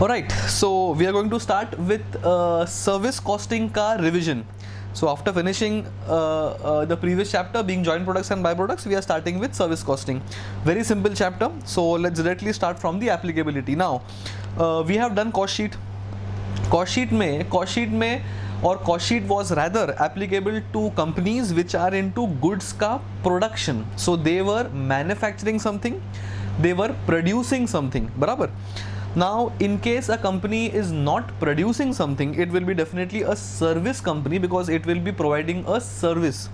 Alright, so we are going to start with service costing ka revision. So after finishing the previous chapter being joint products and byproducts, we are starting with service costing. Very simple chapter. So let's directly start from the applicability. Now we have done cost sheet. Cost sheet was rather applicable to companies which are into goods ka production. So they were manufacturing something, they were producing something, barabar. Now in case a company is not producing something, it will be definitely a service company because it will be providing a service.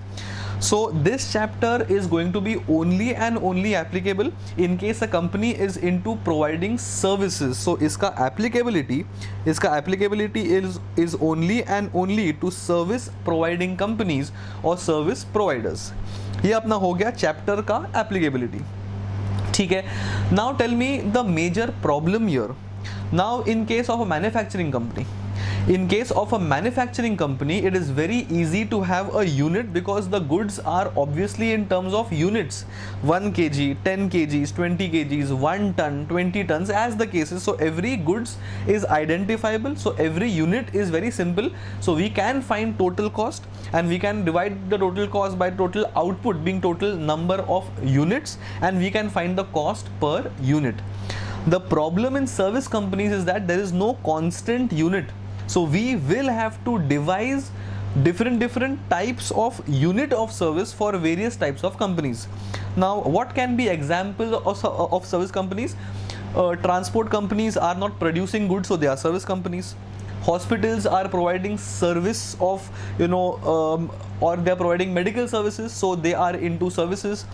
So this chapter is going to be only and only applicable in case a company is into providing services. So iska applicability is only and only to service providing companies or service providers. ये अपना हो गया chapter का applicability. ठीक है. Now tell me the major problem here. Now in case of a manufacturing company, it is very easy to have a unit because the goods are obviously in terms of units, 1 kg, 10 kgs, 20 kgs, 1 ton, 20 tons, as the case is. So every goods is identifiable, so every unit is very simple. So we can find total cost and we can divide the total cost by total output being total number of units, and we can find the cost per unit. The problem in service companies is that there is no constant unit. So we will have to devise different types of unit of service for various types of companies. Now what can be examples of service companies? Transport companies are not producing goods, so they are service companies. Hospitals are providing service of or they are providing medical services, so they are into services.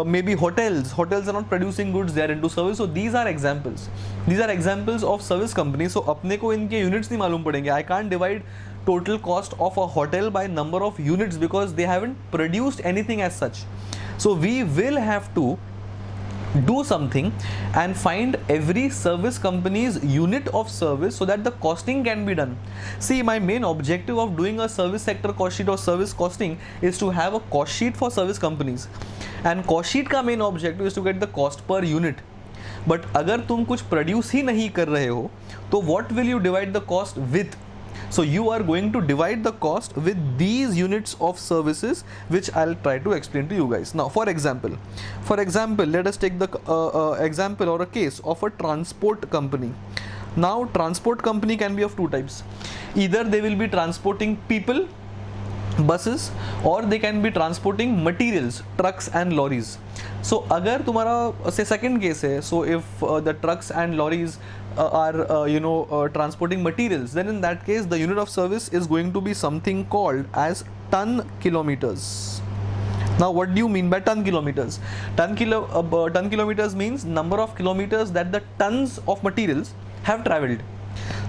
Maybe hotels are not producing goods, they are into service. So these are examples of service companies. So अपने को इनके units नहीं मालूम पड़ेंगे. I can't divide total cost of a hotel by number of units because they haven't produced anything as such. So we will have to do something and find every service company's unit of service so that the costing can be done. See, my main objective of doing a service sector cost sheet or service costing is to have a cost sheet for service companies, and cost sheet का main objective is to get the cost per unit. But अगर तुम कुछ produce ही नहीं कर रहे हो तो what will you divide the cost with? So you are going to divide the cost with these units of services, which I'll try to explain to you guys. Now for example, let us take the example or a case of a transport company. Now transport company can be of two types. Either they will be transporting people, buses, or they can be transporting materials, trucks and lorries. So अगर तुम्हारा say second case है, so if the trucks and lorries are transporting materials, then in that case the unit of service is going to be something called as ton kilometers. Now what do you mean by ton kilometers? Ton kilometers means number of kilometers that the tons of materials have traveled.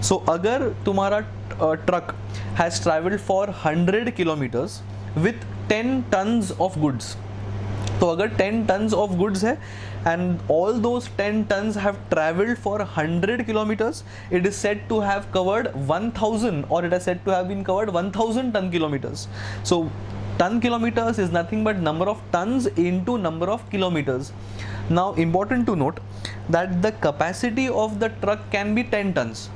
So अगर तुम्हारा truck has traveled for 100 kilometers with 10 tons of goods, तो अगर 10 tons of goods है and all those 10 tons have traveled for 100 kilometers, it is said to have covered 1000, or it is said to have been covered 1000 ton kilometers. So ton kilometers is nothing but number of tons into number of kilometers. Now important to note that the capacity of the truck can be 10 tons.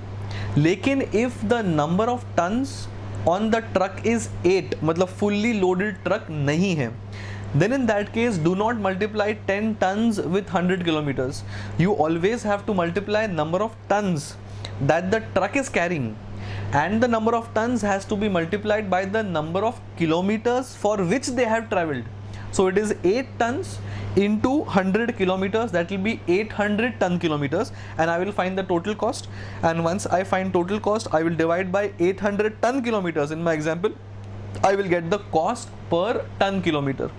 लेकिन if the number of tons on the truck is 8, मतलब fully loaded truck नहीं है, then in that case do not multiply 10 tons with 100 kilometers. You always have to multiply number of tons that the truck is carrying, and the number of tons has to be multiplied by the number of kilometers for which they have traveled. So it is 8 tons into 100 kilometers, that will be 800 ton kilometers, and I will find the total cost. And once I find total cost, I will divide by 800 ton kilometers. In my example, I will get the cost per ton kilometer.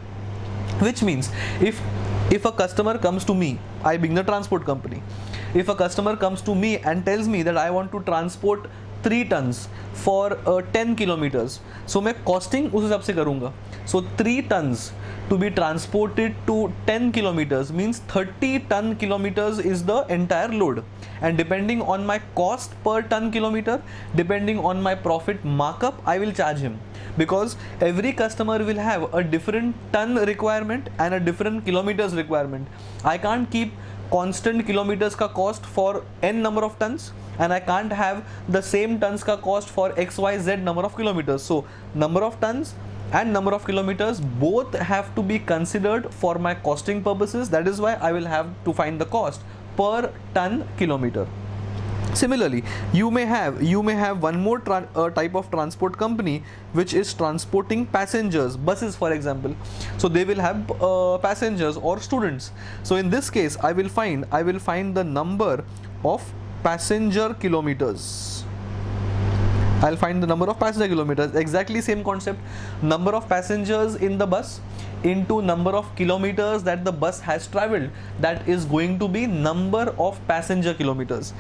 Which means if a customer comes to me, I being the transport company, if a customer comes to me and tells me that I want to transport 3 tons for 10 kilometers, so मैं costing उस हिसाब से करूँगा. So 3 tons to be transported to 10 kilometers means 30 ton kilometers is the entire load, and depending on my cost per ton kilometer, depending on my profit markup, I will charge him, because every customer will have a different ton requirement and a different kilometers requirement. I can't keep constant kilometers ka cost for n number of tons and I can't have the same tons ka cost for XYZ number of kilometers. So number of tons and number of kilometers both have to be considered for my costing purposes. That is why I will have to find the cost per ton kilometer. Similarly, you may have one more type of transport company which is transporting passengers, buses for example. So they will have passengers or students. So in this case, I will find the number of passenger kilometers. I'll find the number of passenger kilometers. Exactly same concept. Number of passengers in the bus into number of kilometers that the bus has traveled. That is going to be number of passenger kilometers.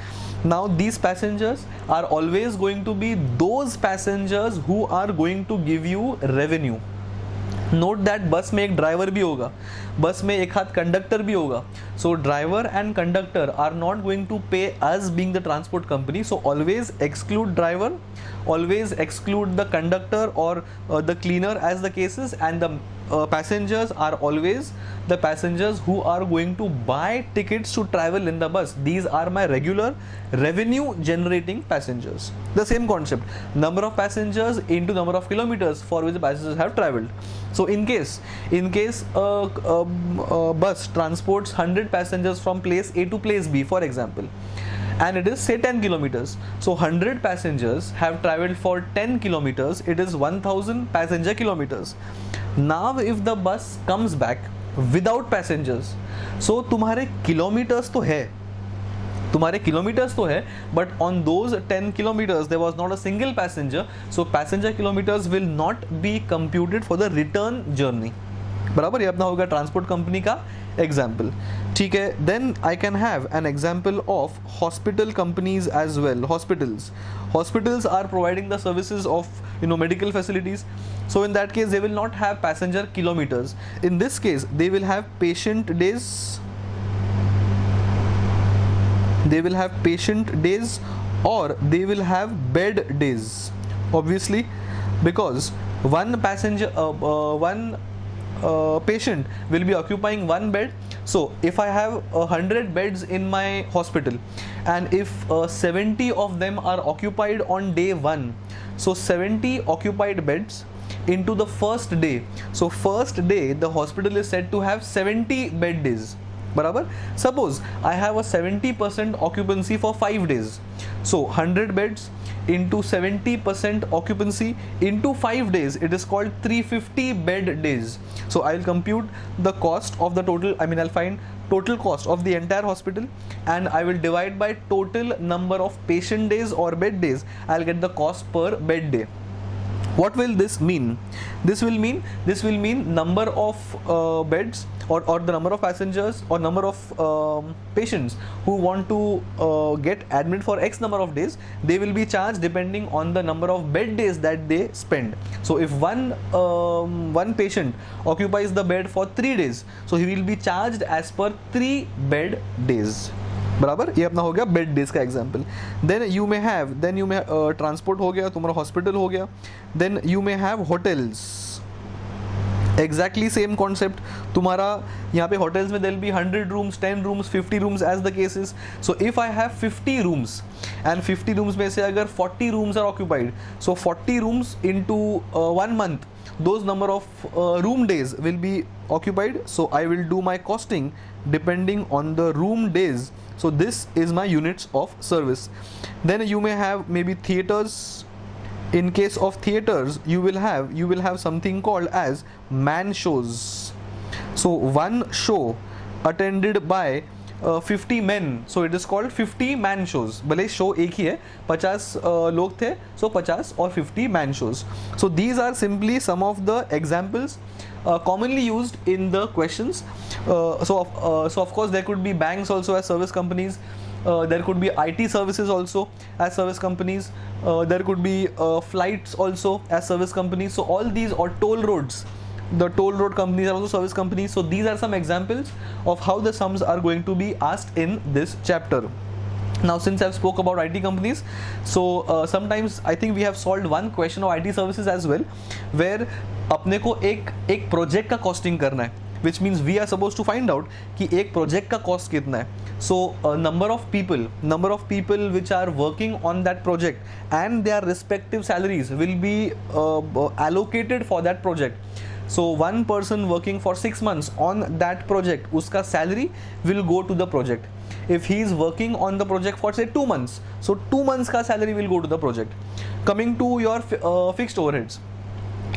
Now these passengers are always going to be those passengers who are going to give you revenue. Note that बस में एक driver भी होगा, बस में एक हाथ conductor भी होगा. So driver and conductor are not going to pay us being the transport company. So always exclude driver, always exclude the conductor or the cleaner as the cases, and the passengers are always the passengers who are going to buy tickets to travel in the bus. These are my regular revenue generating passengers. The same concept, number of passengers into number of kilometers for which the passengers have traveled. So in case a bus transports 100 passengers from place A to place B for example, and it is say 10 kilometers. So 100 passengers have traveled for 10 kilometers. It is 1000 passenger kilometers. Now if the bus comes back without passengers, so तुम्हारे kilometers तो है, but on those 10 kilometers there was not a single passenger. So passenger kilometers will not be computed for the return journey. बराबर, ये अपना होगा transport company का example. ठीक है. Then I can have an example of hospital companies as well. Hospitals are providing the services of medical facilities. So in that case they will not have passenger kilometres. In this case they will have patient days, or they will have bed days, obviously, because one patient will be occupying one bed. So if I have 100 beds in my hospital, and if 70 of them are occupied on day 1, so 70 occupied beds into the first day. So first day the hospital is said to have 70 bed days. बराबर. Suppose I have a 70% occupancy for 5 days. So 100 beds into 70% occupancy into 5 days, it is called 350 bed days. So I will compute the cost of the total, I'll find total cost of the entire hospital, and I will divide by total number of patient days or bed days. I'll get the cost per bed day. What will this mean? This will mean number of beds or the number of passengers or number of patients who want to get admitted for X number of days. They will be charged depending on the number of bed days that they spend. So if one patient occupies the bed for 3 days, so he will be charged as per 3 bed days. बराबर. ये अपना हो गया bed days का example. Then you may have transport हो गया, तुम्हारा hospital हो गया. Then you may have hotels. Exactly same concept. तुम्हारा यहाँ पे होटल्स में there will be 100 rooms, 10 rooms, 50 rooms as the cases. So if I have 50 rooms and 50 rooms में से अगर 40 rooms are occupied, so 40 rooms into 1 month, those number of room days will be occupied. So I will do my costing depending on the room days. So this is my units of service. Then you may have maybe theaters. In case of theaters, you will have something called as man shows. So one show attended by 50 men, so it is called 50 man shows. भले show एक ही है, 50 लोग थे, so 50 or 50 man shows. So these are simply some of the examples commonly used in the questions. So of course there could be banks also as service companies. There could be IT services also as service companies. There could be flights also as service companies. So all these, or toll roads, the toll road companies are also service companies. So these are some examples of how the sums are going to be asked in this chapter. Now since I've spoke about IT companies, so sometimes I think we have solved one question of IT services as well, where अपने को एक project का costing करना है. which means we are supposed to find out कि एक project का cost कितना है. So number of people which are working on that project and their respective salaries will be allocated for that project. So one person working for 6 months on that project, uska salary will go to the project. If he is working on the project for say 2 months, so 2 months ka salary will go to the project. Coming to your fixed overheads.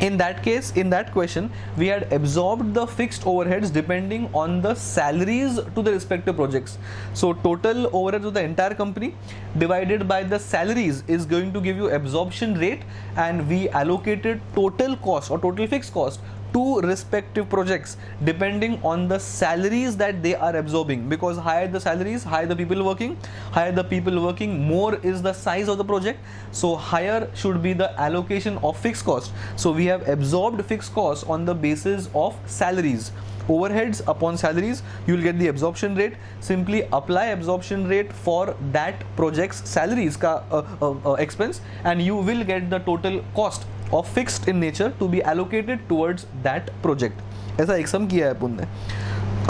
In that case, in that question, we had absorbed the fixed overheads depending on the salaries to the respective projects. So total overheads of the entire company divided by the salaries is going to give you absorption rate, and we allocated total cost or total fixed cost to respective projects depending on the salaries that they are absorbing, because higher the salaries, higher the people working, more is the size of the project, so higher should be the allocation of fixed cost. So we have absorbed fixed costs on the basis of salaries. Overheads upon salaries, you will get the absorption rate. Simply apply absorption rate for that project's salaries ka expense, and you will get the total cost of fixed in nature to be allocated towards that project. ऐसा एक sum किया है अपन ने.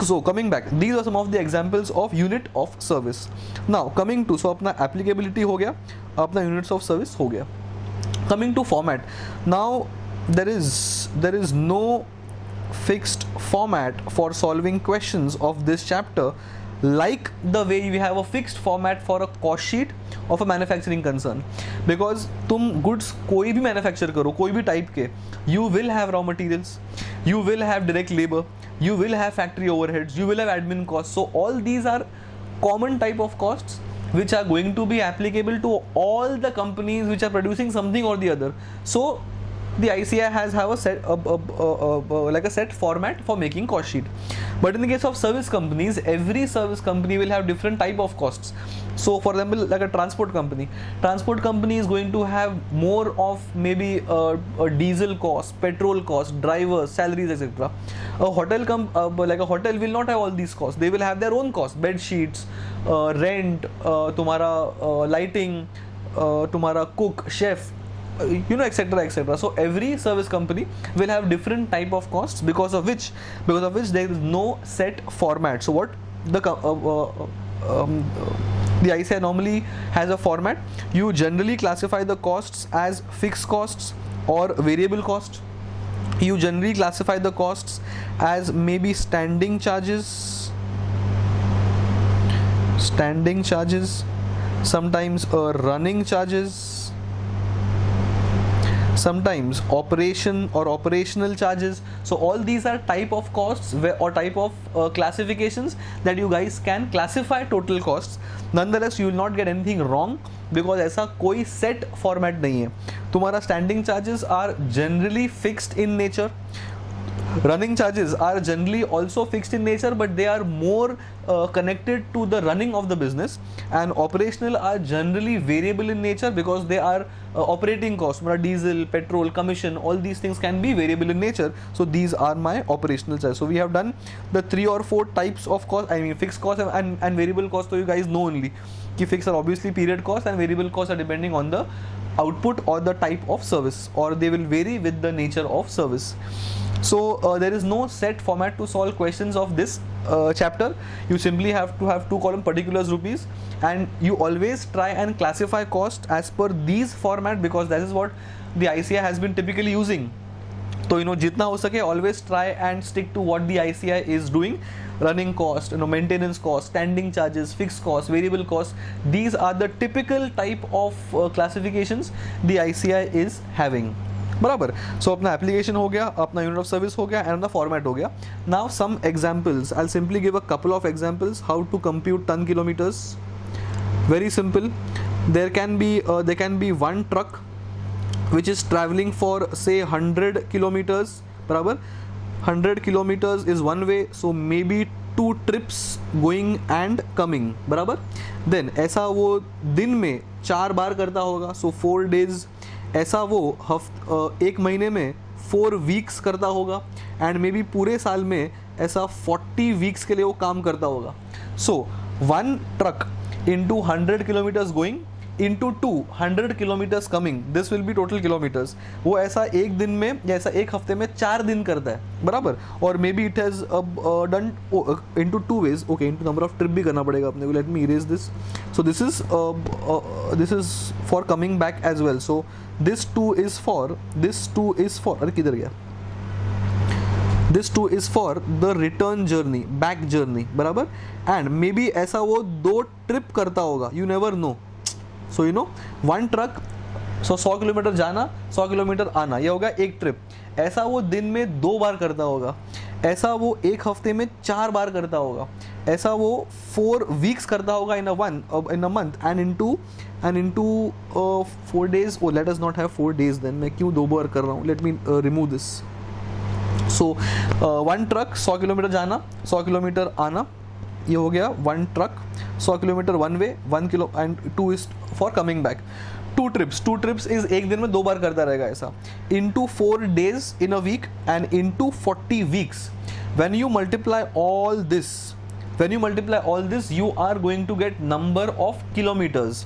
So coming back, these are some of the examples of unit of service. Now coming to, so अपना applicability हो गया, अपना units of service हो गया. Coming to format. Now there is no fixed format for solving questions of this chapter, like the way we have a fixed format for a cost sheet of a manufacturing concern. Because तुम goods कोई भी manufacture करो, कोई भी type के, you will have raw materials, you will have direct labor, you will have factory overheads, you will have admin costs. So all these are common type of costs which are going to be applicable to all the companies which are producing something or the other. So the ICI has have a set like a set format for making cost sheet. But in the case of service companies, every service company will have different type of costs. So for example, like a transport company is going to have more of maybe a diesel cost, petrol cost, drivers, salaries, etc. A hotel like a hotel will not have all these costs. They will have their own costs, bed sheets, rent, तुम्हारा lighting, तुम्हारा cook, chef, etc, etc. So every service company will have different type of costs, because of which there is no set format. So what the ICI normally has a format. You generally classify the costs as fixed costs or variable cost. You generally classify the costs as maybe standing charges, sometimes running charges, sometimes operation or operational charges. So all these are type of costs or type of classifications that you guys can classify total costs. Nonetheless, you will not get anything wrong, because ऐसा कोई set format नहीं है. तुम्हारा standing charges are generally fixed in nature. Running charges are generally also fixed in nature, but they are more connected to the running of the business, and operational are generally variable in nature because they are operating costs. Diesel, petrol, commission, all these things can be variable in nature. So these are my operational charges. So we have done the 3 or 4 types of cost. I mean fixed cost and variable cost. So you guys know only कि fixed are obviously period cost, and variable costs are depending on the output or the type of service, or they will vary with the nature of service. So there is no set format to solve questions of this chapter. You simply have to have 2 column particulars rupees, and you always try and classify cost as per these format, because that is what the ICI has been typically using. So जितना हो सके always try and stick to what the ICI is doing. Running cost, maintenance cost, standing charges, fixed cost, variable cost. These are the typical type of classifications the ICI is having. बराबर. So अपना application हो गया, अपना unit of service हो गया, and अपना format हो गया. Now some examples. I'll simply give a couple of examples how to compute ton kilometers. Very simple. There can be one truck which is traveling for say 100 kilometers. बराबर. 100 kilometers is one way, so maybe 2 trips going and coming. बराबर. Then ऐसा वो दिन में 4 बार करता होगा, so 4 days. ऐसा वो 1 महीने में 4 वीक्स करता होगा, एंड मे बी पूरे साल में ऐसा 40 वीक्स के लिए वो काम करता होगा. सो 1 truck into 100 kilometers going into 200 kilometres coming, this will be total kilometres. वो ऐसा एक दिन में या ऐसा एक हफ्ते में 4 दिन करता है, बराबर। और may be it has done into 2 ways, okay, into number of trip भी करना पड़ेगा अपने को। Let me erase this. So this is for coming back as well. So this 2 is for अरे किधर गया, this 2 is for the return journey, back journey, बराबर। And may be ऐसा वो 2 ट्रिप करता होगा, you never know. So you know, 1 truck, 100 kilometre जाना, 100 kilometre आना, ये होगा एक ट्रिप। ऐसा वो दिन में 2 बार करता होगा, ऐसा वो एक हफ्ते में 4 बार करता होगा, ऐसा वो 4 वीक्स करता होगा in a month, and into 4 days। Oh let us not have 4 days then, मैं क्यों 2 बार कर रहा हूँ, let me remove this. So 1 truck 100 kilometre जाना, 100 किलोमीटर आना, ये हो गया 1 truck, 100 kilometre one way, 1 kilo, and 2 is for coming back. 2 trips is एक दिन में 2 बार करता रहेगा ऐसा, into 4 days in a week and into 40 weeks। when you multiply all this you are going to get number of kilometers।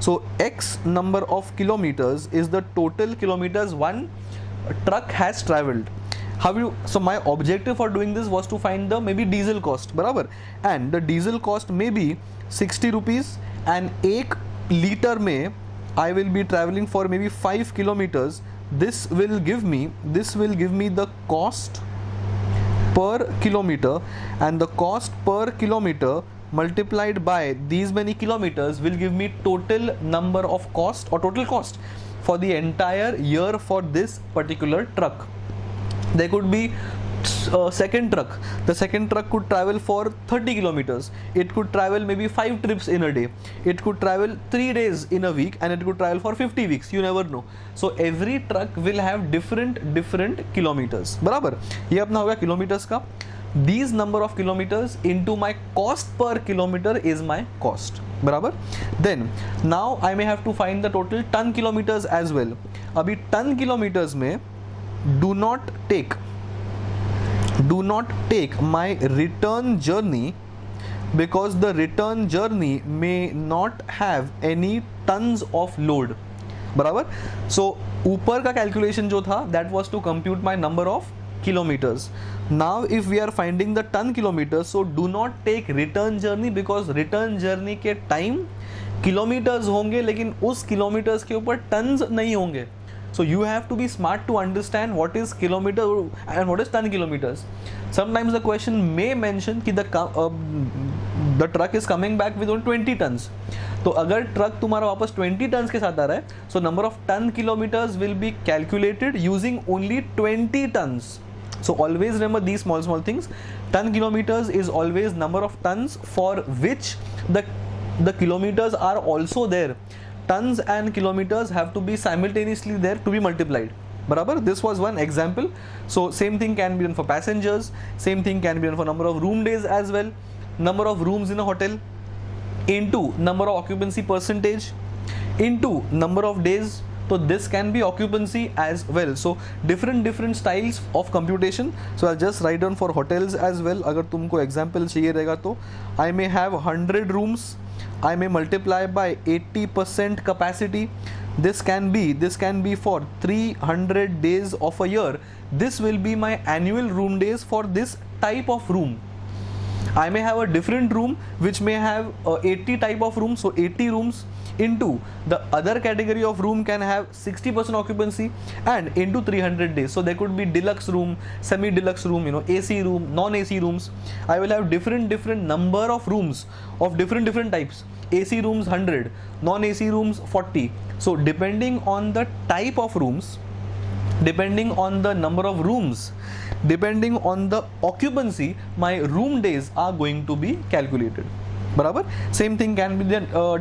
so x number of kilometers is the total kilometers one truck has traveled। so my objective for doing this was to find the maybe diesel cost, barabar, and the diesel cost may be 60 rupees, and 1 liter mein I will be traveling for maybe 5 kilometers। this will give me the cost per kilometer, and the cost per kilometer multiplied by these many kilometers will give me total number of cost or total cost for the entire year for this particular truck। there could be second truck, the second truck could travel for 30 kilometers, it could travel maybe 5 trips in a day, it could travel 3 days in a week, and it could travel for 50 weeks, you never know। so every truck will have different kilometers, बराबर। ये अपना हो गया kilometers का। these number of kilometers into my cost per kilometer is my cost, बराबर। then now I may have to find the total ton kilometers as well। अभी ton kilometers में do not take my return journey, because the return journey may not have any tons of load, बराबर। so ऊपर का calculation जो था that was to compute my number of kilometers। now if we are finding the ton kilometers, so do not take return journey, because return journey के time kilometers होंगे, लेकिन उस kilometers के ऊपर tons नहीं होंगे। so you have to be smart to understand what is kilometer and what is ton kilometers। sometimes the question may mention कि the truck is coming back with only 20 tons। तो अगर truck तुम्हारा वापस 20 tons के साथ आ रहा है, so number of ton kilometers will be calculated using only 20 tons। so always remember these small things। ton kilometers is always number of tons for which the kilometers are also there। tons and kilometers have to be simultaneously there to be multiplied, barabar। this was one example। so same thing can be done for passengers, same thing can be done for number of room days as well, number of rooms in a hotel into number of occupancy percentage into number of days। so this can be occupancy as well। so different styles of computation। so I'll just write down for hotels as well। अगर तुमको example चाहिए रहेगा तो I may have 100 rooms, I may multiply by 80% capacity। this can be for 300 days of a year। this will be my annual room days for this type of room। I may have a different room which may have 80 type of rooms, so 80 rooms into the other category of room can have 60% occupancy and into 300 days। so there could be deluxe room, semi deluxe room, AC room, non AC rooms। I will have different number of rooms of different types। AC rooms 100, non AC rooms 40। so depending on the type of rooms, depending on the number of rooms, depending on the occupancy, my room days are going to be calculated, barabar। same thing can be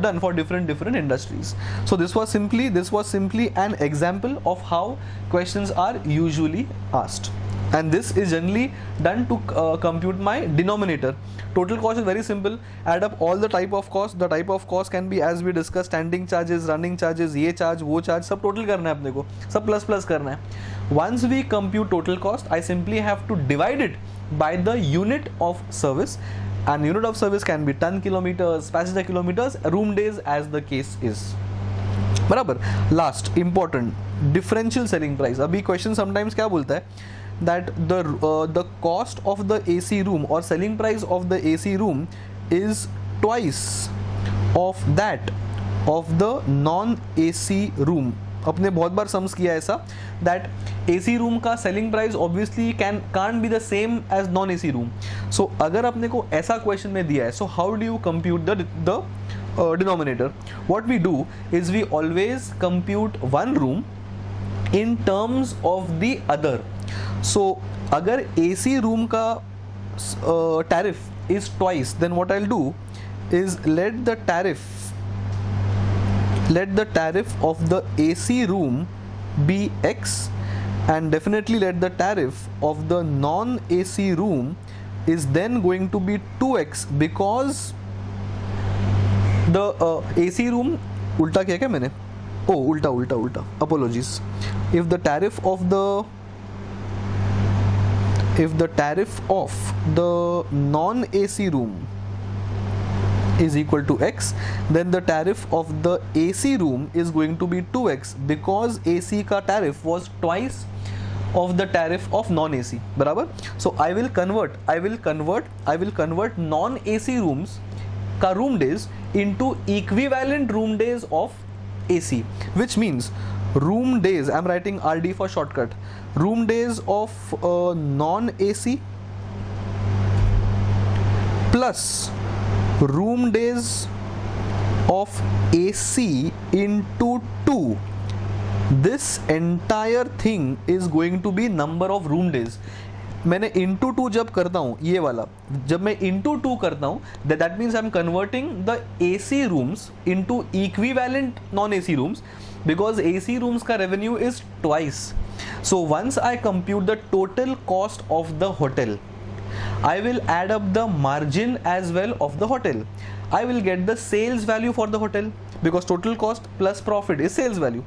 done for different industries। so this was simply an example of how questions are usually asked, and this is generally done to compute my denominator। total cost is very simple, add up all the type of cost। the type of cost can be, as we discussed, standing charges, running charges, ये charge वो charge, सब total करना है अपने को, सब plus करना है। once we compute total cost, I simply have to divide it by the unit of service, and unit of service can be ton kilometers, passenger kilometers, room days, as the case is। बराबर. Last important, differential selling price. अभी question sometimes क्या बोलता है that the cost of the AC room और selling price of the AC room is twice of that of the non AC room. अपने बहुत बार sums किया ऐसा दैट AC रूम का selling price obviously can't be the same as non AC room. So अगर अपने को ऐसा क्वेश्चन में दिया है, so how do you compute the denominator? What we do is we always compute one room in terms of the other. So अगर AC room का tariff is twice, then what I'll do is let the tariff of the AC room be X, and definitely let the tariff of the non-AC room is then going to be 2x because the AC room उल्टा किया क्या मैंने? उल्टा apologies. If the tariff of the non-AC room is equal to x, then the tariff of the AC room is going to be 2x because AC का tariff was twice of the tariff of non-AC. बराबर. So I will convert non-AC rooms का room days into equivalent room days of AC, which means room days, I'm writing RD for shortcut, room days of non-AC plus room days of AC into 2. This entire thing is going to be number of room days. मैंने into 2 जब करता हूँ, ये वाला जब मैं into 2 करता हूँ, that means I am converting the AC rooms into equivalent non AC rooms because AC rooms का revenue is twice. So once I compute the total cost of the hotel, I will add up the margin as well of the hotel. I will get the sales value for the hotel because total cost plus profit is sales value.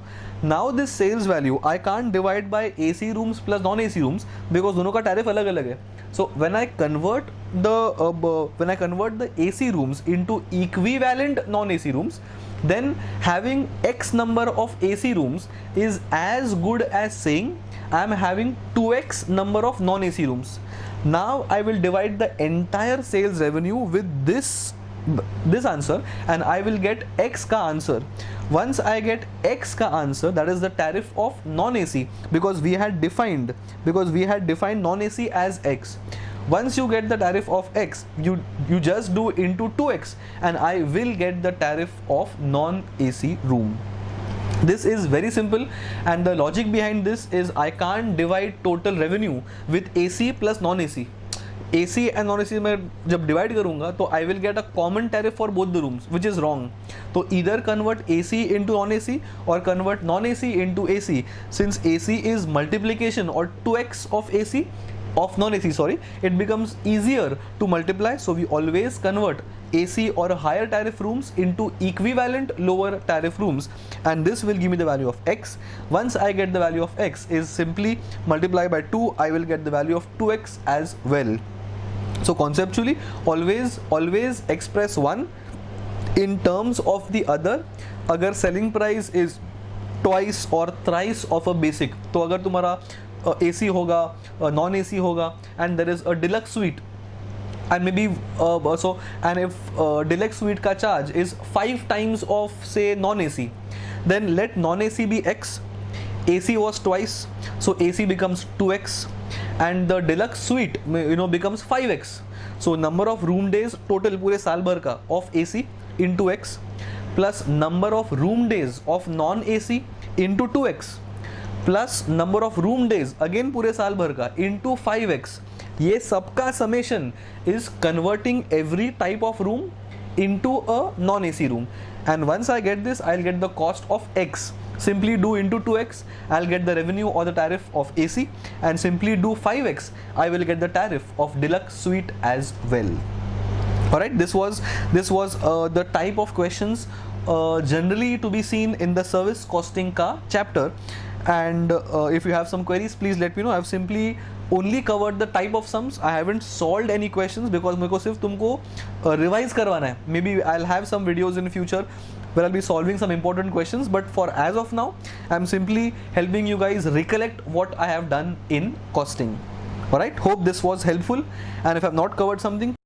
Now this sales value I can't divide by AC rooms plus non-AC rooms because दोनों का tariff अलग अलग है. So when I convert the AC rooms into equivalent non-AC rooms, then having X number of AC rooms is as good as saying I am having 2x number of non-AC rooms. Now I will divide the entire sales revenue with this answer and I will get X ka answer. Once I get X ka answer, that is the tariff of non-AC because we had defined non-AC as X. Once you get the tariff of X, you just do into 2x and I will get the tariff of non-AC room. This is very simple and the logic behind this is I can't divide total revenue with AC plus non-AC. AC and non-AC मैं जब divide करूँगा तो I will get a common tariff for both the rooms, which is wrong. तो either convert AC into non-AC or convert non-AC into AC. Since AC is multiplication or 2x of AC of non-AC, sorry, it becomes easier to multiply. So we always convert AC or higher tariff rooms into equivalent lower tariff rooms, and this will give me the value of X. Once I get the value of X is simply multiply by 2, I will get the value of 2x as well. So conceptually always express one in terms of the other. अगर selling price is twice or thrice of a basic, तो अगर तुम्हारा AC होगा, non-AC होगा, and there is a deluxe suite, and maybe and if deluxe suite ka charge is 5 times of say non-AC, then let non-AC be X, AC was twice, so AC becomes 2x, and the deluxe suite becomes 5x. So number of room days total पूरे साल भर का of AC into X plus number of room days of non-AC into 2x plus number of room days again पूरे साल भर का into 5x. ये सबका summation is converting every type of room into a non-AC room, and once I get this I'll get the cost of X. Simply do into 2x, I'll get the revenue or the tariff of AC, and simply do 5x, I will get the tariff of deluxe suite as well. Alright, this was the type of questions generally to be seen in the service costing ka chapter. And if you have some queries, please let me know. I've simply only covered the type of sums. I haven't solved any questions because मेरे को सिर्फ तुमको revise करवाना है. Maybe I'll have some videos in future where I'll be solving some important questions. But for as of now, I'm simply helping you guys recollect what I have done in costing. Alright, hope this was helpful, and if I've not covered something,